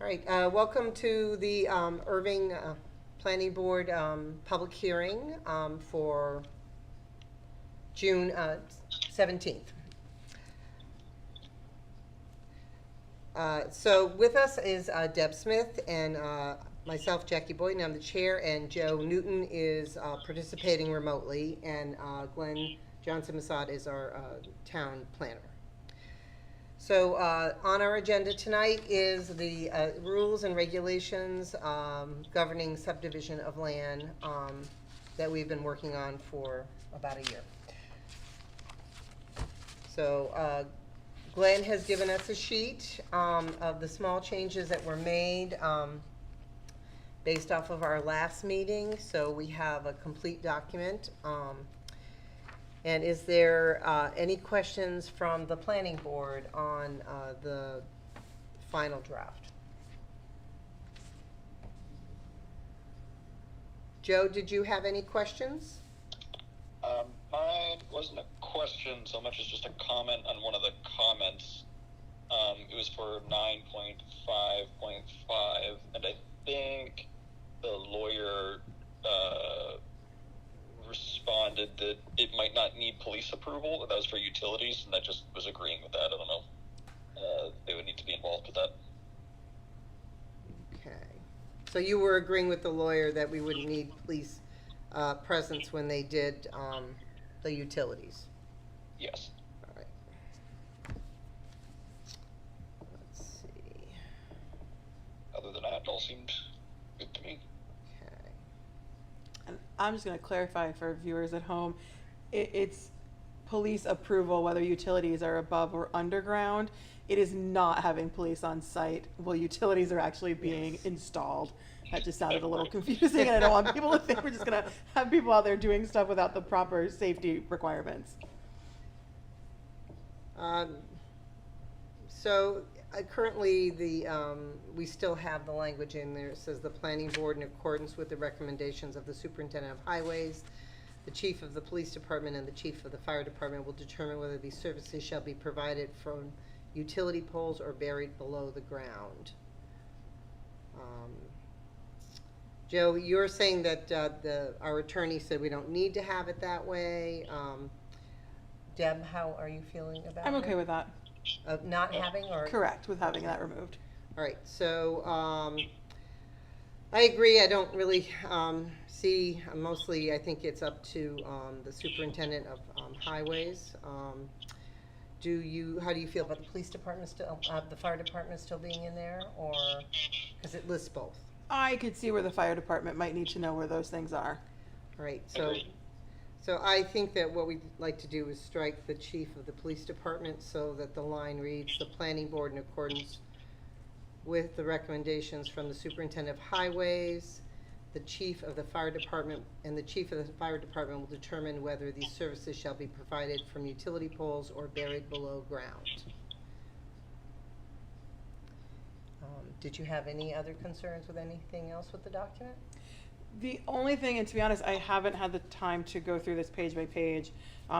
All right, welcome to the Erving Planning Board public hearing for June 17th. So with us is Deb Smith and myself, Jackie Boyd, and I'm the chair, and Joe Newton is participating remotely, and Glenn Johnson-Massad is our town planner. So on our agenda tonight is the rules and regulations governing subdivision of land that we've been working on for about a year. So Glenn has given us a sheet of the small changes that were made based off of our last meeting. So we have a complete document. And is there any questions from the planning board on the final draft? Joe, did you have any questions? Mine wasn't a question so much as just a comment on one of the comments. It was for 9.5.5, and I think the lawyer responded that it might not need police approval, that was for utilities, and I just was agreeing with that. I don't know. They would need to be involved with that. Okay. So you were agreeing with the lawyer that we wouldn't need police presence when they did the utilities? Yes. All right. Let's see. Other than that, it all seemed good to me. Okay. And I'm just going to clarify for viewers at home, it's police approval whether utilities are above or underground. It is not having police on site while utilities are actually being installed. That just sounded a little confusing, and I don't want people to think we're just going to have people out there doing stuff without the proper safety requirements. Currently, we still have the language in there. It says the planning board, in accordance with the recommendations of the superintendent of highways, the chief of the police department, and the chief of the fire department, will determine whether these services shall be provided from utility poles or buried below the ground. Joe, you're saying that our attorney said we don't need to have it that way. Deb, how are you feeling about it? I'm okay with that. Not having, or? Correct, with having that removed. All right, so I agree. I don't really see, mostly I think it's up to the superintendent of highways. How do you feel about the police department still, the fire department still being in there, or, because it lists both? I could see where the fire department might need to know where those things are. All right, so I think that what we'd like to do is strike the chief of the police department so that the line reads, the planning board, in accordance with the recommendations from the superintendent of highways, the chief of the fire department, and the chief of the fire department will determine whether these services shall be provided from utility poles or buried below ground. Did you have any other concerns with anything else with the document? The only thing, and to be honest, I haven't had the time to go through this page by page,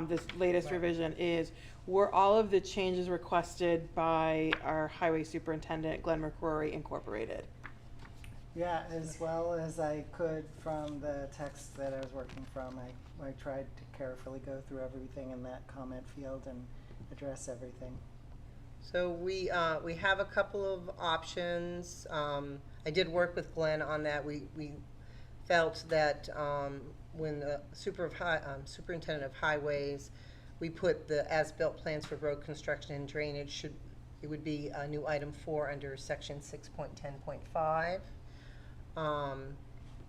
this latest revision is, were all of the changes requested by our highway superintendent, Glenn McCrory, incorporated? Yeah, as well as I could from the text that I was working from. I tried to carefully go through everything in that comment field and address everything. So we have a couple of options. I did work with Glenn on that. We felt that when the superintendent of highways, we put the as-built plans for road construction and drainage, it would be a new item 4 under section 6.10.5.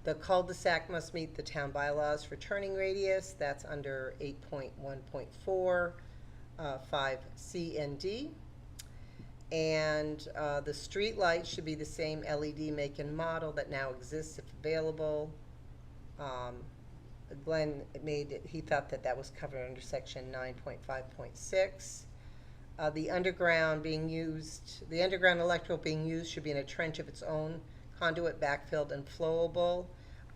The cul-de-sac must meet the town bylaws for turning radius. That's under 8.1.4, 5C and D. And the street light should be the same LED make and model that now exists if available. Glenn he thought that was covered under section 9.5.6. The underground electrical being used should be in a trench of its own, conduit, backfilled, and flowable.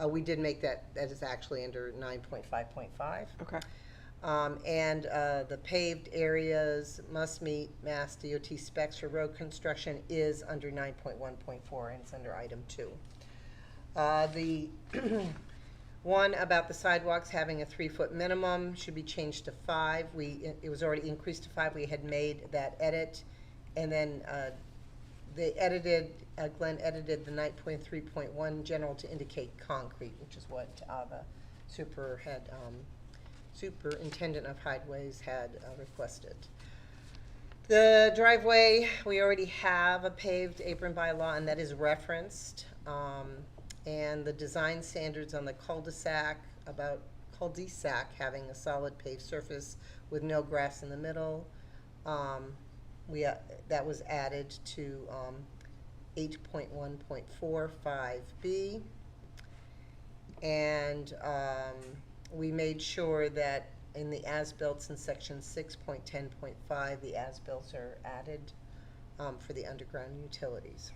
We did make that is actually under 9.5.5. Okay. And the paved areas must meet Mass DOT specs for road construction is under 9.1.4, and it's under item 2. The one about the sidewalks having a 3-foot minimum should be changed to 5. It was already increased to 5. We had made that edit, and then Glenn edited the 9.3.1 general to indicate concrete, which is what the superintendent of highways had requested. The driveway, we already have a paved apron bylaw, and that is referenced. And the design standards on the cul-de-sac, about cul-de-sac having a solid paved surface with no grass in the middle. That was added to 8.1.45B. And we made sure that in the as-built in section 6.10.5, the as-built are added for the underground utilities.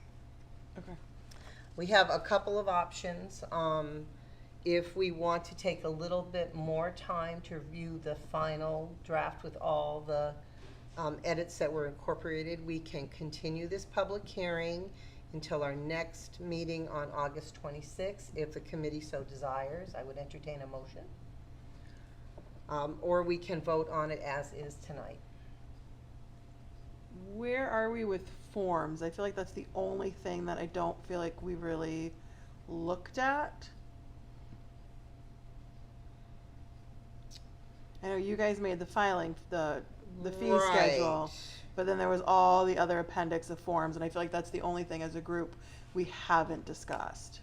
Okay. We have a couple of options. If we want to take a little bit more time to review the final draft with all the edits that were incorporated, we can continue this public hearing until our next meeting on August 26th, if the committee so desires. I would entertain a motion. Or we can vote on it as is tonight. Where are we with forms? I feel like that's the only thing that I don't feel like we really looked at. I know you guys made the filing, the fee schedule, but then there was all the other appendix of forms, and I feel like that's the only thing as a group we haven't discussed.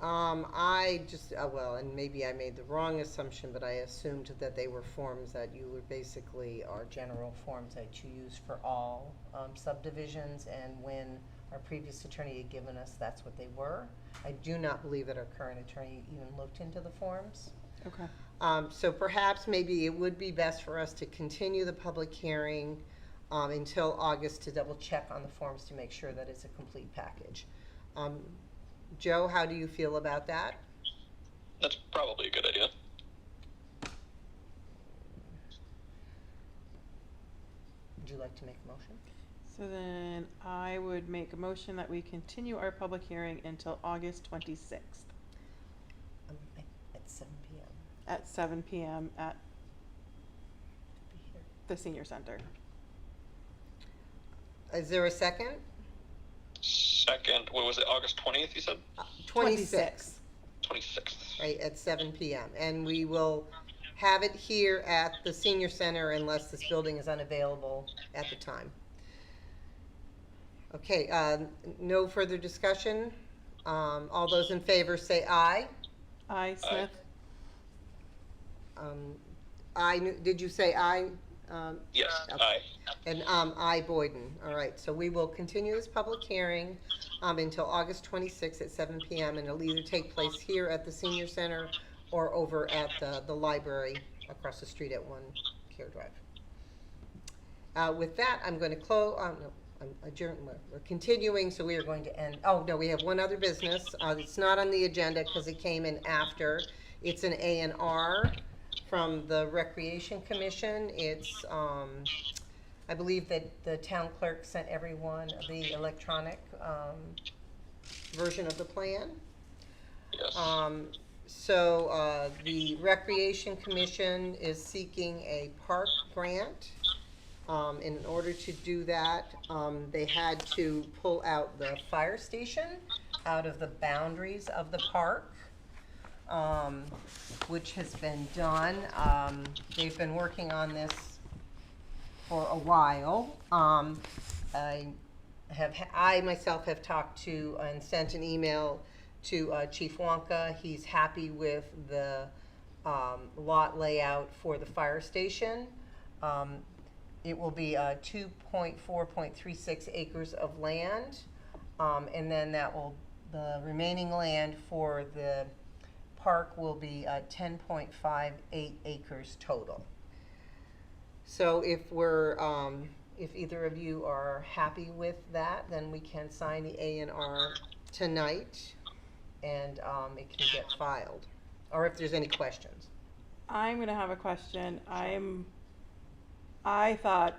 I just, well, and maybe I made the wrong assumption, but I assumed that they were forms that you would basically are general forms that you use for all subdivisions, and when our previous attorney had given us, that's what they were. I do not believe that our current attorney even looked into the forms. Okay. So perhaps maybe it would be best for us to continue the public hearing until August to double check on the forms to make sure that it's a complete package. Joe, how do you feel about that? That's probably a good idea. Would you like to make a motion? So then I would make a motion that we continue our public hearing until August 26th At 7 p.m. at 7 p.m. at Be here. the senior center. Is there a second? Second, what was it, August 20th, you said? 26th. 26th. Right, at 7 p.m. And we will have it here at the senior center unless this building is unavailable at the time. Okay, no further discussion. All those in favor say aye. Aye, Smith. Did you say aye? Yes, Okay. aye. And aye, Boyden. All right, so we will continue this public hearing until August 26th at 7 p.m. and it'll either take place here at the senior center or over at the library across the street at 1 Care Drive. With that, I'm going to close. We're continuing, so we are going to end. Oh no, we have one other business. It's not on the agenda because it came in after. It's an A&R from the Recreation Commission. It's I believe that the town clerk sent everyone the electronic version of the plan. Yes. So the Recreation Commission is seeking a park grant. In order to do that, they had to pull out the fire station out of the boundaries of the park, which has been done. They've been working on this for a while. I myself have talked to and sent an email to Chief Wonka. He's happy with the lot layout for the fire station. It will be 2.4.36 acres of land, and then the remaining land for the park will be 10.58 acres total. So if either of you are happy with that, then we can sign the A&R tonight, and it can get filed. Or if there's any questions. I'm gonna have a question. I thought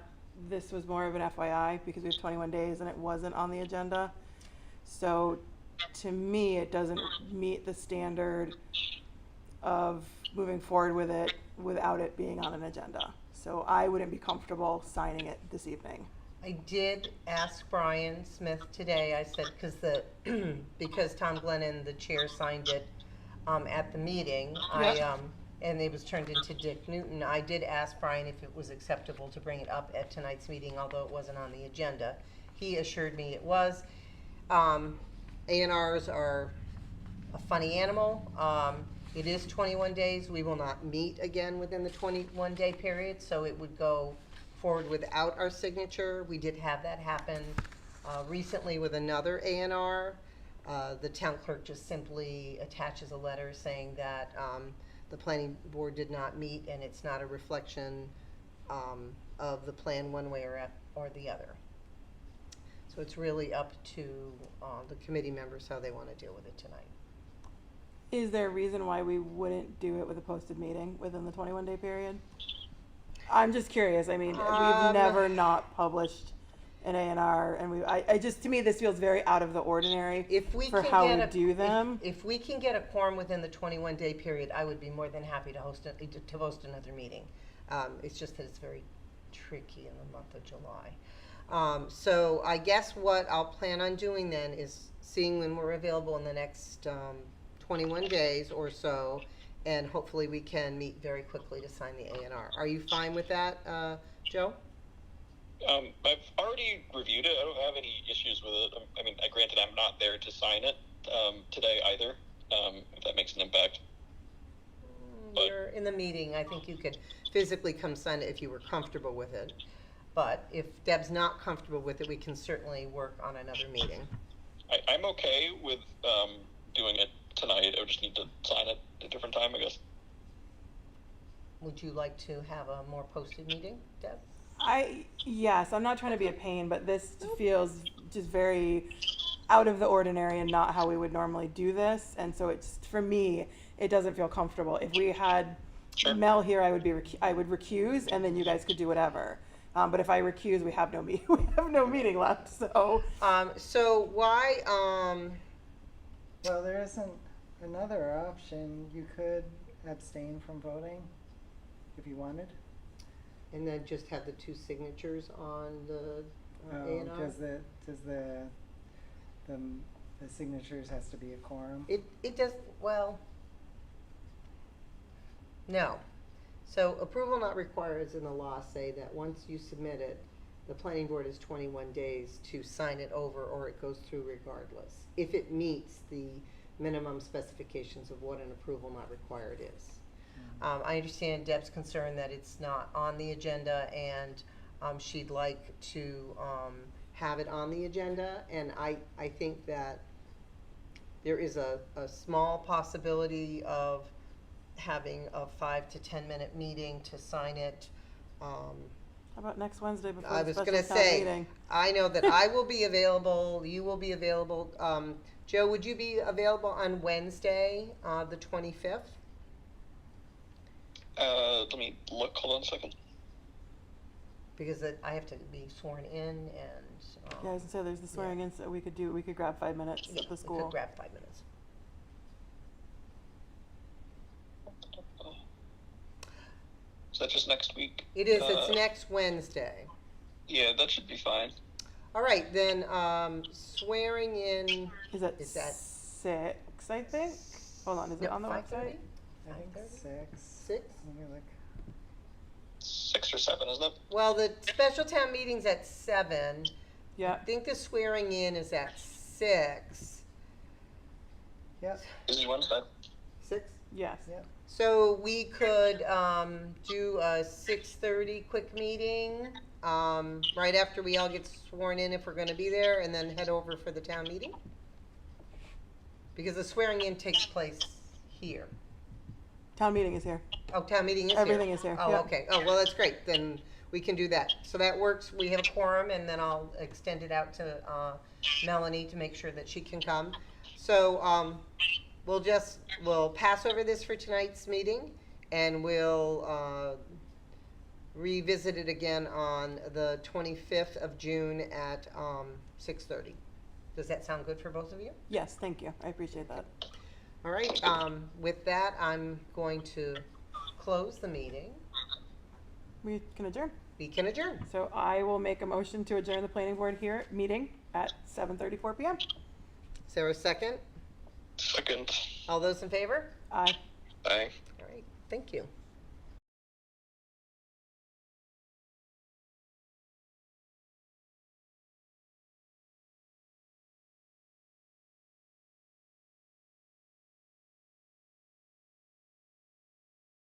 this was more of an FYI because we have 21 days and it wasn't on the agenda. So to me, it doesn't meet the standard of moving forward with it without it being on an agenda. So I wouldn't be comfortable signing it this evening. I did ask Brian Smith today, I said, because Tom Glennon, the chair, signed it at the meeting, Yep. and it was turned into Dick Newton, I did ask Brian if it was acceptable to bring it up at tonight's meeting, although it wasn't on the agenda. He assured me it was. A&Rs are a funny animal. It is 21 days. We will not meet again within the 21-day period, so it would go forward without our signature. We did have that happen recently with another A&R. The town clerk just simply attaches a letter saying that the planning board did not meet and it's not a reflection of the plan one way or the other. So it's really up to the committee members how they want to deal with it tonight. Is there a reason why we wouldn't do it with a posted meeting within the 21-day period? I'm just curious. I mean, we've never not published an A&R, and I just, to me, this feels very out of the ordinary for how we do them. If we can get a quorum within the 21-day period, I would be more than happy to host another meeting. It's just that it's very tricky in the month of July. So I guess what I'll plan on doing then is seeing when we're available in the next 21 days or so, and hopefully we can meet very quickly to sign the A&R. Are you fine with that, Joe? I've already reviewed it. I don't have any issues with it. I mean, granted, I'm not there to sign it today either, if that makes an impact. You're in the meeting. I think you could physically come sign it if you were comfortable with it. But if Deb's not comfortable with it, we can certainly work on another meeting. I'm okay with doing it tonight. I would just need to sign it at a different time, I guess. Would you like to have a more posted meeting, Deb? Yes, I'm not trying to be a pain, but this feels just very out of the ordinary and not how we would normally do this. And so it's, for me, it doesn't feel comfortable. If we had Mel here, I would recuse, and then you guys could do whatever. But if I recuse, we have no meeting left. So. So why? Well, there isn't another option. You could abstain from voting if you wanted. And then just have the two signatures on the A&R? Does the signatures has to be a quorum? It does, well, no. So approval not required is in the law say that once you submit it, the planning board has 21 days to sign it over or it goes through regardless, if it meets the minimum specifications of what an approval not required is. I understand Deb's concern that it's not on the agenda and she'd like to have it on the agenda, and I think that there is a small possibility of having a 5 to 10 minute meeting to sign it. How about next Wednesday before I the was special going to town say, meeting? I know that I will be available, you will be available. Joe, would you be available on Wednesday, the 25th? Let me look. Hold on a second. Because I have to be sworn in and. Yeah, I was gonna say there's the swearing in, so we could grab 5 minutes at the school. We could grab 5 minutes. Is that just next week? It is, it's next Wednesday. Yeah, that should be fine. All right, then, swearing in. Is that 6, I think? Hold on, is it on the 5:30? website? I think 6. 6? Let me look. 6 or 7, isn't it? Well, the special town meeting's at 7. Yeah. I think the swearing in is at 6. Yep. Is it Wednesday? 6? Yes. Yep. So we could do a 6:30 quick meeting right after we all get sworn in if we're going to be there, and then head over for the town meeting? Because the swearing in takes place here. Town meeting is here. Oh, town meeting is Everything here. is here. Oh, Yep. okay. Oh, well, that's great. Then we can do that. So that works. We have a quorum, and then I'll extend it out to Melanie to make sure that she can come. So we'll pass over this for tonight's meeting, and we'll revisit it again on the 25th of June at 6:30. Does that sound good for both of you? Yes, thank you. I appreciate that. All right, with that, I'm going to close the meeting. We can adjourn. We can adjourn. So I will make a motion to adjourn the planning board meeting at 7:34 p.m. Is there a second? Second. All those in favor? Aye. Aye. All right, thank you.